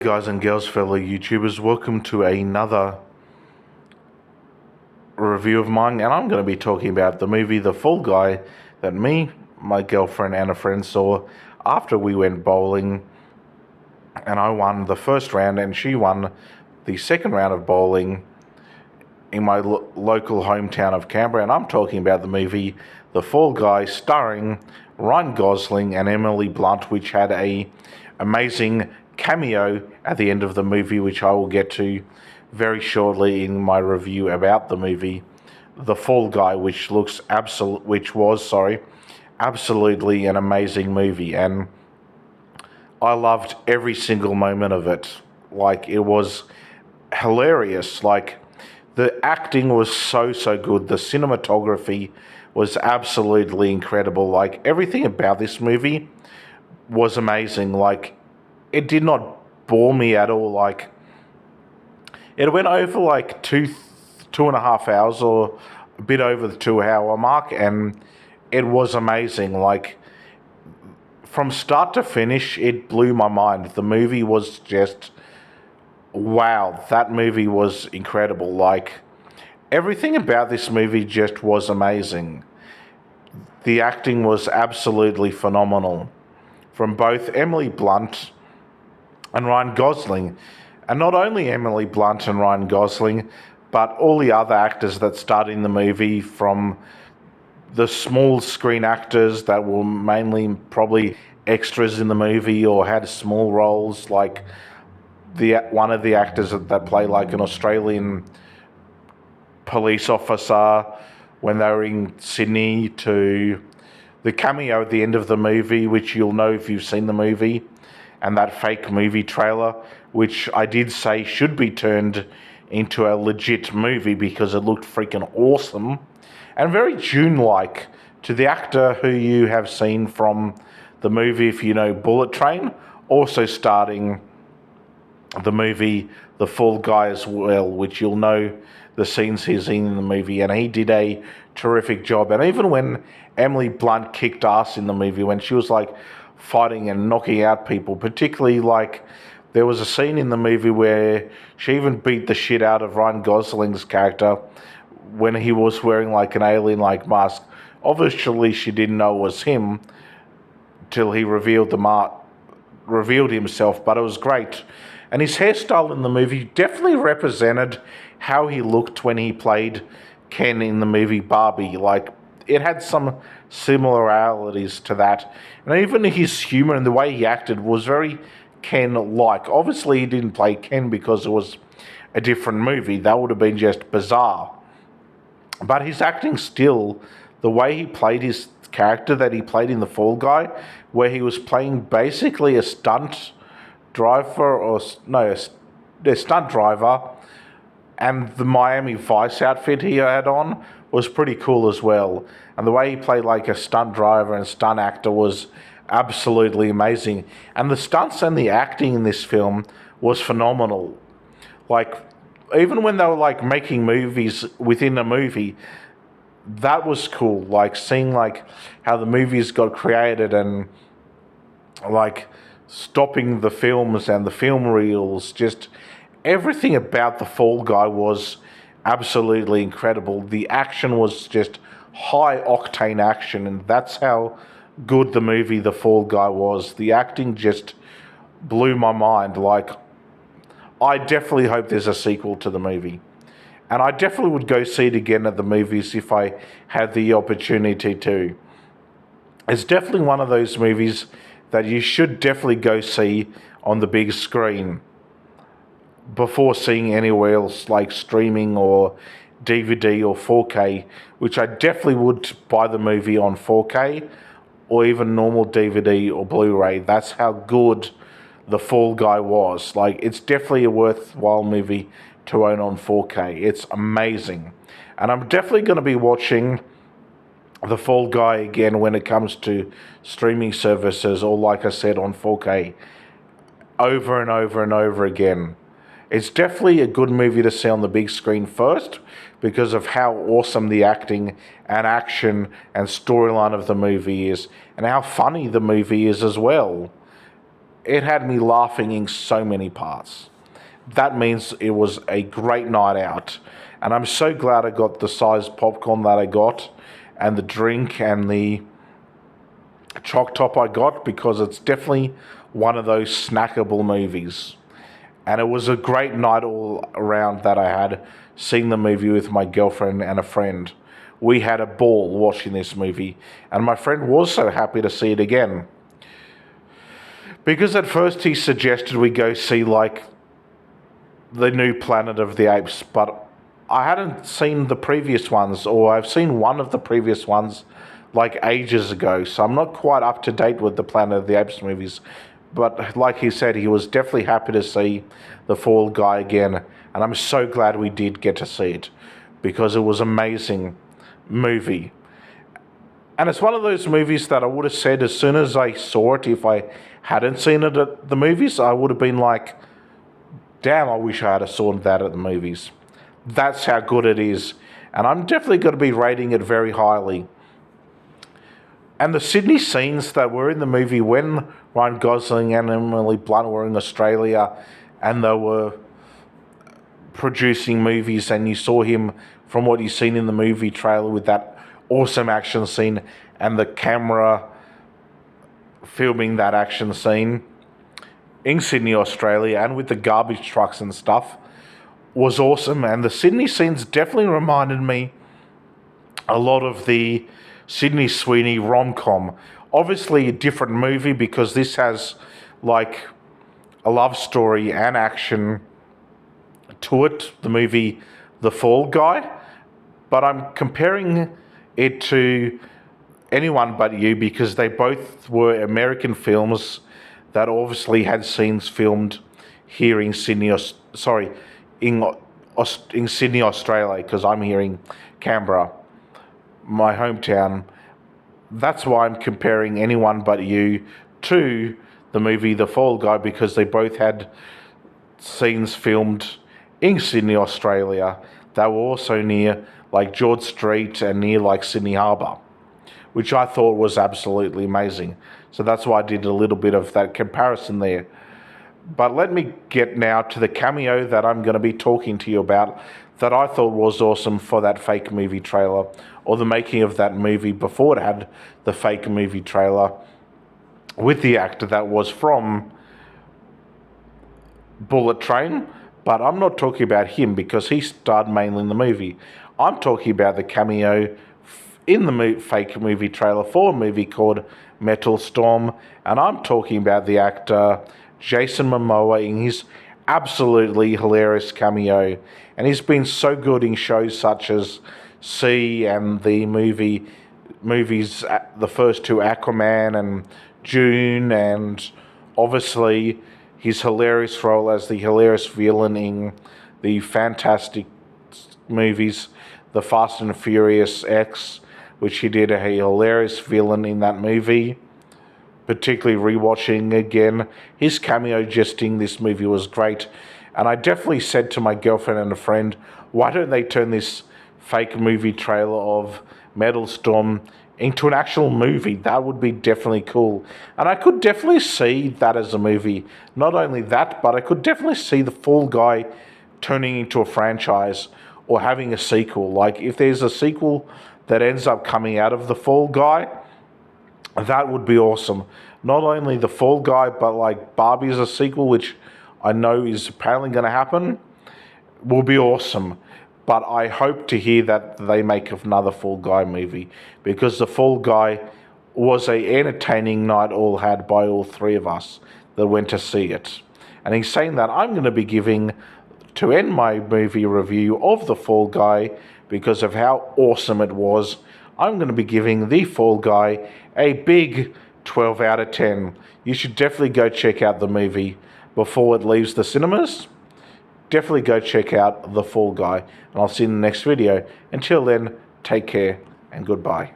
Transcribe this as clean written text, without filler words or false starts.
Guys and girls, fellow YouTubers, welcome to another review of mine, and I'm going to be talking about the movie The Fall Guy that me, my girlfriend, and a friend saw after we went bowling, and I won the first round and she won the second round of bowling in my local hometown of Canberra. And I'm talking about the movie The Fall Guy, starring Ryan Gosling and Emily Blunt, which had a amazing cameo at the end of the movie, which I will get to very shortly in my review about the movie The Fall Guy, which was absolutely an amazing movie, and I loved every single moment of it. Like, it was hilarious. Like, the acting was so good. The cinematography was absolutely incredible. Like, everything about this movie was amazing. Like, it did not bore me at all. Like, it went over like two and a half hours, or a bit over the 2 hour mark, and it was amazing. Like, from start to finish, it blew my mind. The movie was just, wow, that movie was incredible. Like, everything about this movie just was amazing. The acting was absolutely phenomenal from both Emily Blunt and Ryan Gosling. And not only Emily Blunt and Ryan Gosling, but all the other actors that starred in the movie, from the small screen actors that were mainly probably extras in the movie or had small roles, like one of the actors that played like an Australian police officer when they were in Sydney, to the cameo at the end of the movie, which you'll know if you've seen the movie, and that fake movie trailer, which I did say should be turned into a legit movie because it looked freaking awesome and very June-like, to the actor who you have seen from the movie, if you know, Bullet Train, also starting the movie The Fall Guy as well, which you'll know the scenes he's in the movie, and he did a terrific job. And even when Emily Blunt kicked ass in the movie, when she was like fighting and knocking out people, particularly like there was a scene in the movie where she even beat the shit out of Ryan Gosling's character when he was wearing like an alien-like mask. Obviously, she didn't know it was him till he revealed himself, but it was great. And his hairstyle in the movie definitely represented how he looked when he played Ken in the movie Barbie. Like, it had some similarities to that. And even his humor and the way he acted was very Ken-like. Obviously, he didn't play Ken because it was a different movie. That would have been just bizarre. But his acting still, the way he played his character that he played in The Fall Guy, where he was playing basically a stunt driver, a stunt driver, and the Miami Vice outfit he had on was pretty cool as well. And the way he played like a stunt driver and stunt actor was absolutely amazing. And the stunts and the acting in this film was phenomenal. Like, even when they were like making movies within a movie, that was cool. Like, seeing like how the movies got created, and like stopping the films and the film reels, just everything about The Fall Guy was absolutely incredible. The action was just high octane action, and that's how good the movie The Fall Guy was. The acting just blew my mind. Like, I definitely hope there's a sequel to the movie. And I definitely would go see it again at the movies if I had the opportunity to. It's definitely one of those movies that you should definitely go see on the big screen before seeing anywhere else, like streaming or DVD or 4K, which I definitely would buy the movie on 4K or even normal DVD or Blu-ray. That's how good The Fall Guy was. Like, it's definitely a worthwhile movie to own on 4K. It's amazing. And I'm definitely going to be watching The Fall Guy again when it comes to streaming services, or like I said, on 4K, over and over and over again. It's definitely a good movie to see on the big screen first because of how awesome the acting and action and storyline of the movie is, and how funny the movie is as well. it had me laughing in so many parts. That means it was a great night out. And I'm so glad I got the size popcorn that I got, and the drink and the chalk top I got, because it's definitely one of those snackable movies. And it was a great night all around that I had seeing the movie with my girlfriend and a friend. We had a ball watching this movie, and my friend was so happy to see it again. Because at first he suggested we go see like the new Planet of the Apes, but I hadn't seen the previous ones, or I've seen one of the previous ones like ages ago, so I'm not quite up to date with the Planet of the Apes movies. But like he said, he was definitely happy to see The Fall Guy again, and I'm so glad we did get to see it, because it was an amazing movie. And it's one of those movies that I would have said as soon as I saw it, if I hadn't seen it at the movies, I would have been like, damn, I wish I had saw that at the movies. That's how good it is. And I'm definitely going to be rating it very highly. And the Sydney scenes that were in the movie when Ryan Gosling and Emily Blunt were in Australia and they were producing movies, and you saw him from what you've seen in the movie trailer with that awesome action scene and the camera filming that action scene in Sydney, Australia, and with the garbage trucks and stuff, was awesome. And the Sydney scenes definitely reminded me a lot of the Sydney Sweeney rom-com. Obviously a different movie, because this has like a love story and action to it, the movie The Fall Guy. But I'm comparing it to Anyone But You because they both were American films that obviously had scenes filmed here in Sydney, in Sydney, Australia, because I'm here in Canberra, my hometown. That's why I'm comparing Anyone But You to the movie The Fall Guy, because they both had scenes filmed in Sydney, Australia, that were also near like George Street and near like Sydney Harbour, which I thought was absolutely amazing. So that's why I did a little bit of that comparison there. But let me get now to the cameo that I'm going to be talking to you about, that I thought was awesome for that fake movie trailer, or the making of that movie before it had the fake movie trailer, with the actor that was from Bullet Train. But I'm not talking about him because he starred mainly in the movie. I'm talking about the cameo in the fake movie trailer for a movie called Metal Storm, and I'm talking about the actor Jason Momoa in his absolutely hilarious cameo. And he's been so good in shows such as C and the movies, the first two, Aquaman and June, and obviously his hilarious role as the hilarious villain in the fantastic movies, the Fast and Furious X, which he did a hilarious villain in that movie. Particularly rewatching again, his cameo just in this movie was great. And I definitely said to my girlfriend and a friend, why don't they turn this fake movie trailer of Metal Storm into an actual movie? That would be definitely cool. And I could definitely see that as a movie. Not only that, but I could definitely see The Fall Guy turning into a franchise or having a sequel. Like if there's a sequel that ends up coming out of The Fall Guy, that would be awesome. Not only The Fall Guy, but like Barbie's a sequel, which I know is apparently going to happen, will be awesome. But I hope to hear that they make another Fall Guy movie, because The Fall Guy was a entertaining night all had by all three of us that went to see it. And in saying that, I'm going to be giving, to end my movie review of The Fall Guy, because of how awesome it was, I'm going to be giving The Fall Guy a big 12 out of 10. You should definitely go check out the movie before it leaves the cinemas. Definitely go check out The Fall Guy, and I'll see you in the next video. Until then, take care and goodbye.